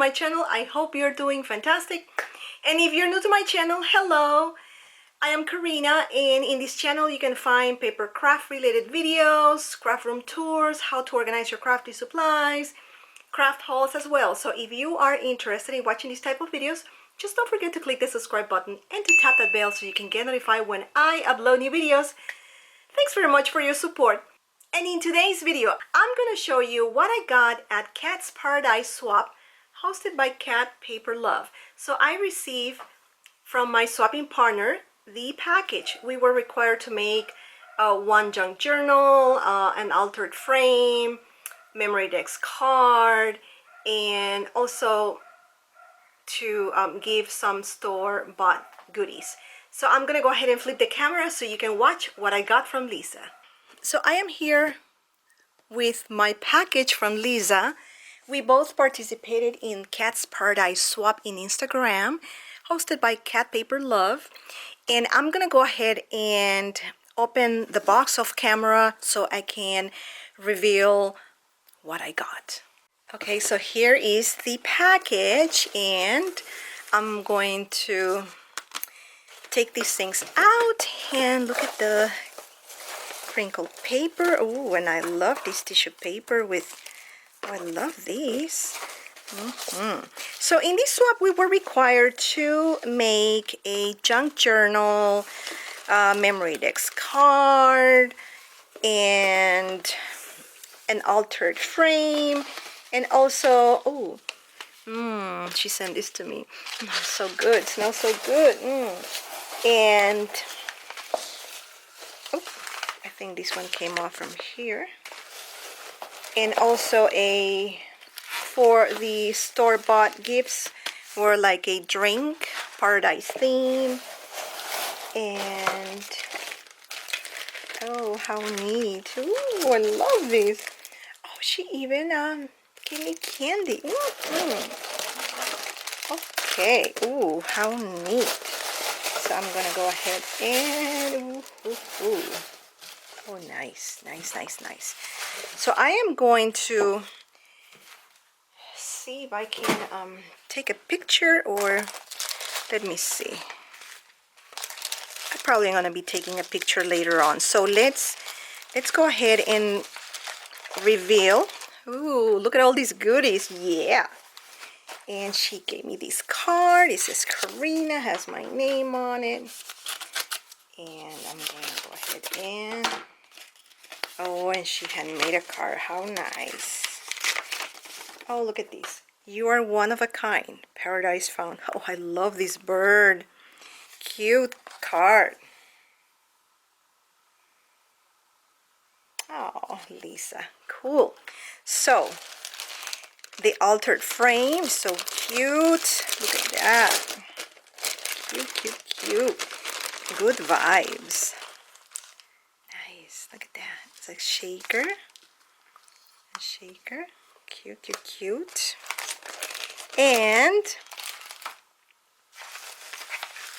my channel. I hope you're doing fantastic. And if you're new to my channel, hello. I am Karina, and in this channel you can find paper craft related videos, craft room tours, how to organize your crafty supplies, craft hauls as well. So if you are interested in watching these type of videos, just don't forget to click the subscribe button and to tap that bell so you can get notified when I upload new videos. Thanks very much for your support. And in today's video, I'm going to show you what I got at Cat's Paradise Swap, hosted by Cat Paper Love. So I received from my swapping partner the package. We were required to make one junk journal, an altered frame, Memorydex card, and also to give some store-bought goodies. So I'm gonna go ahead and flip the camera so you can watch what I got from Lisa. So I am here with my package from Lisa. We both participated in Cat's Paradise Swap in Instagram, hosted by Cat Paper Love. And I'm gonna go ahead and open the box off camera so I can reveal what I got. Okay, so here is the package, and I'm going to take these things out and look at the crinkled paper. Oh, and I love this tissue paper with, oh, I love these. So in this swap, we were required to make a junk journal, Memorydex card, and an altered frame, and also, oh, she sent this to me. So good, smells so good. And oh, I think this one came off from here. And also for the store-bought gifts were like a drink, paradise theme, and oh, how neat. Ooh, I love this. Oh, she even gave me candy. Okay, ooh, how neat. So I'm gonna go ahead and oh, nice, nice, nice, nice. So I am going to see if I can take a picture, or let me see. I'm probably going to be taking a picture later on. So let's go ahead and reveal. Ooh, look at all these goodies. Yeah. And she gave me this card. It says Karina, has my name on it. And I'm going to go ahead and, oh, and she had made a card. How nice. Oh, look at this. You are one of a kind. Paradise found. Oh, I love this bird. Cute card. Oh, Lisa. Cool. So, the altered frame. So cute. Look at that. Cute, cute, cute. Good vibes. Nice. Look at that. It's like shaker. A shaker. Cute, cute, cute. And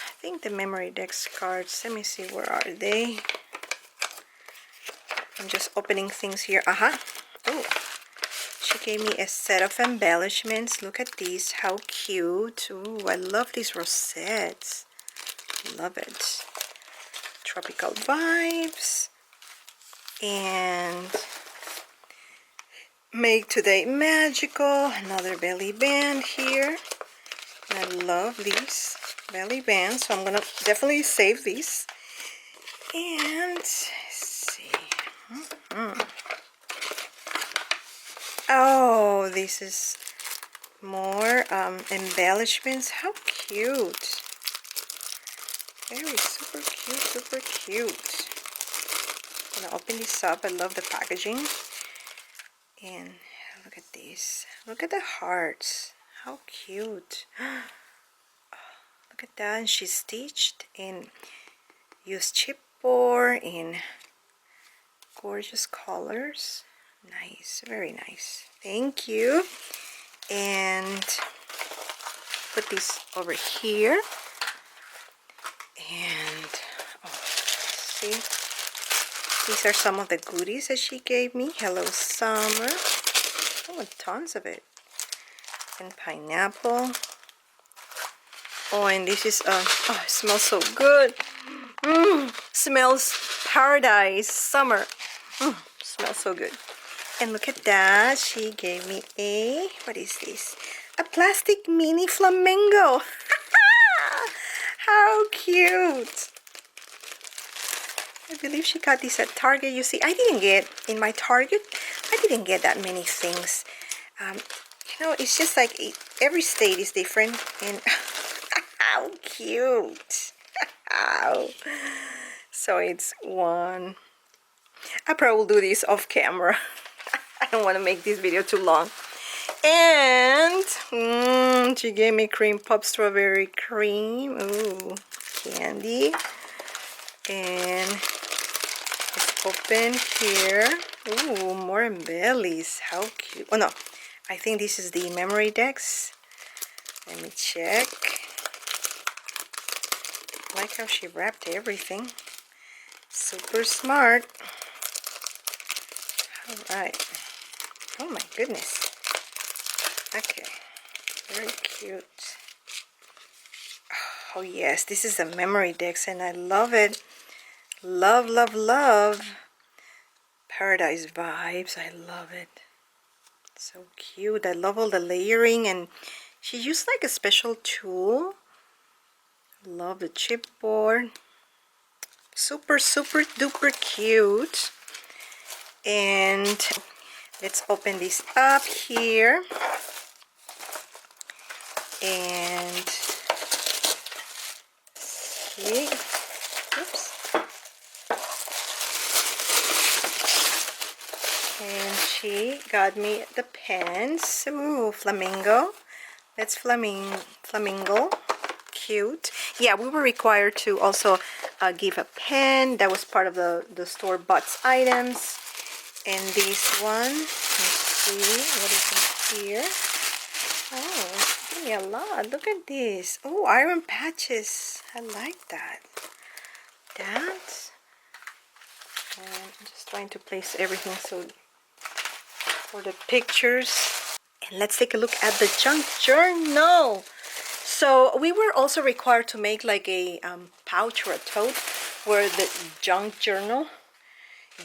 I think the Memorydex cards, let me see, where are they? I'm just opening things here. Oh, she gave me a set of embellishments. Look at these, how cute. Ooh, I love these rosettes. Love it. Tropical vibes. And Make Today Magical, another belly band here. And I love these belly bands, so I'm gonna definitely save these. And let's see. Oh, this is more embellishments. How cute. Very super cute, super cute. I'm gonna open this up. I love the packaging. And look at these. Look at the hearts. How cute. Oh, look at that. And she's stitched and used chipboard in gorgeous colors. Nice. Very nice. Thank you. And put this over here. And oh, see, these are some of the goodies that she gave me. Hello Summer. Oh, tons of it. and pineapple. Oh, and this is oh, it smells so good. Smells paradise, summer. Smells so good. And look at that, she gave me a, what is this? A plastic mini flamingo. How cute. I believe she got this at Target. You see, I didn't get, in my Target, I didn't get that many things. You know, it's just like every state is different. And how cute. Wow. So it's one. I probably will do this off camera. I don't want to make this video too long. And she gave me cream puff strawberry cream. Ooh, candy. And it's open here. Ooh, more bellies. How cute. Oh no, I think this is the memory decks. Let me check. I like how she wrapped everything. Super smart. Alright. Oh my goodness. Okay. Very cute. Oh yes, this is a memory decks and I love it. Love, love, love. Paradise vibes. I love it. So cute. I love all the layering, and she used like a special tool. Love the chipboard. Super, super duper cute. And let's open this up here. And see. Oops. And she got me the pens. Ooh, flamingo. That's flamingo. Cute. Yeah, we were required to also give a pen. That was part of the store bought items. And this one, let's see what is in here. Oh, give me a lot. Look at this. Oh, iron patches. I like that. That. And I'm just trying to place everything so for the pictures. And let's take a look at the junk journal. So we were also required to make like a pouch or a tote where the junk journal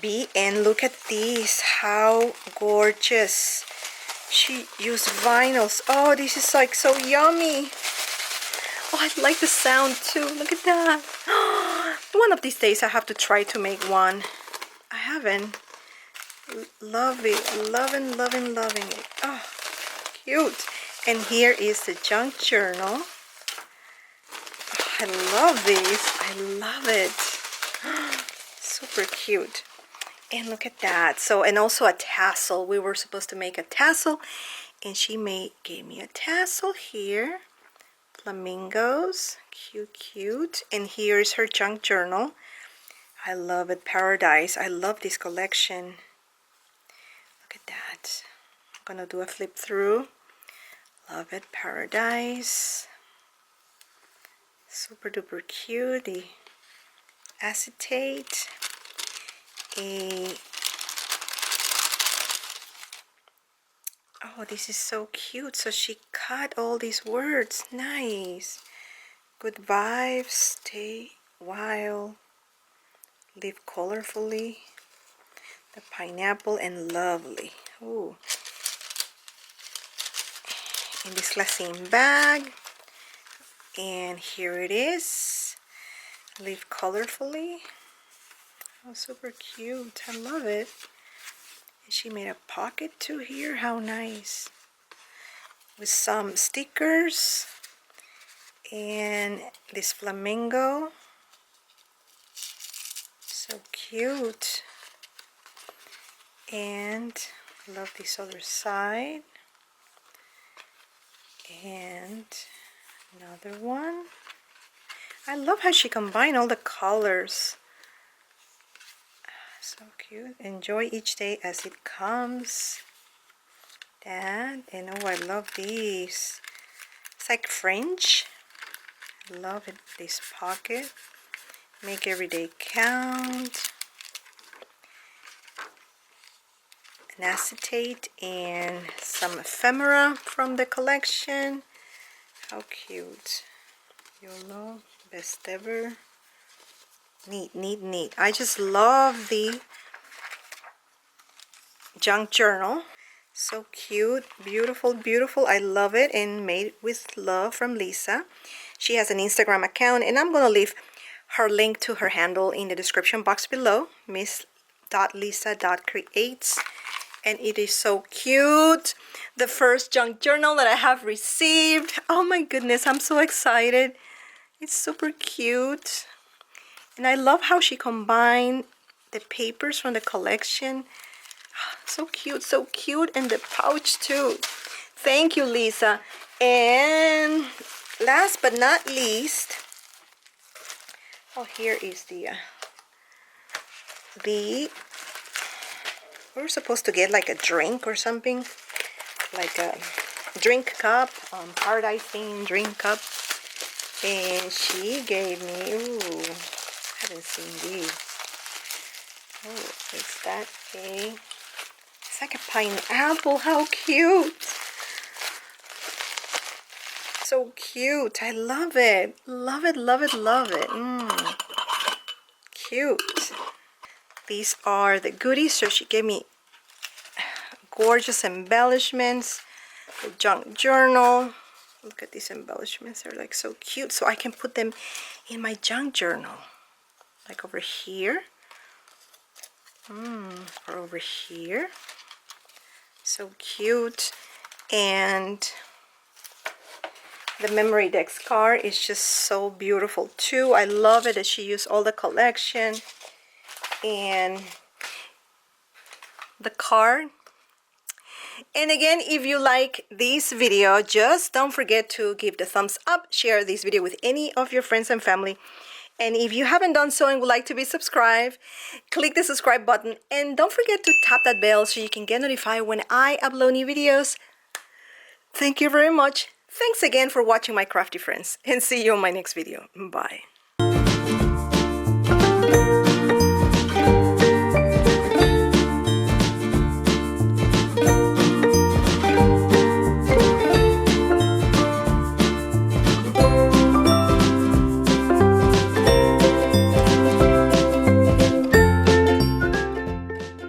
be. And look at these, how gorgeous. She used vinyls. Oh, this is like so yummy. Oh, I like the sound too. Look at that. One of these days I have to try to make one. I haven't. Love it. Loving, loving, loving it. Oh, cute. And here is the junk journal. Oh, I love this. I love it. Super cute. And look at that. So, and also a tassel. We were supposed to make a tassel, and she gave me a tassel here. Flamingos. Cute, cute. And here's her junk journal. I love it. Paradise. I love this collection. Look at that. I'm gonna do a flip through. Love it. Paradise. Super duper cute. The acetate. Oh, this is so cute. So she cut all these words. Nice. Good vibes. Stay wild. Live colorfully. The pineapple and lovely. Ooh. In this glassine bag. And here it is. Live colorfully. Oh, super cute. I love it. And she made a pocket too here. How nice. With some stickers. And this flamingo. So cute. And love this other side. And another one. I love how she combined all the colors. So cute. Enjoy each day as it comes. That. And oh, I love these. It's like French. I love it. This pocket. Make every day count. an acetate and some ephemera from the collection. How cute. YOLO, best ever. Neat, neat, neat. I just love the junk journal. So cute, beautiful, beautiful. I love it, and made with love from Lisa. She has an Instagram account, and I'm gonna leave her link to her handle in the description box below, miss.lisa.creates. And it is so cute. The first junk journal that I have received. Oh my goodness, I'm so excited. It's super cute. And I love how she combined the papers from the collection. So cute, so cute. And the pouch too. Thank you, Lisa. And last but not least, oh, here is the we're supposed to get like a drink or something, like a drink cup, paradise theme drink cup. And she gave me, ooh, I haven't seen these. Oh, is that it's like a pineapple. How cute. So cute. I love it. Love it, love it, love it. Cute. These are the goodies. So she gave me gorgeous embellishments. The junk journal. Look at these embellishments. They're like so cute. So I can put them in my junk journal. Like over here. Or over here. So cute. And the Memorydex card is just so beautiful too. I love it that she used all the collection. And the card. And again, if you like this video, just don't forget to give the thumbs up, share this video with any of your friends and family. And if you haven't done so and would like to be subscribed, click the subscribe button, and don't forget to tap that bell so you can get notified when I upload new videos. Thank you very much. Thanks again for watching, my crafty friends, and see you on my next video. Bye.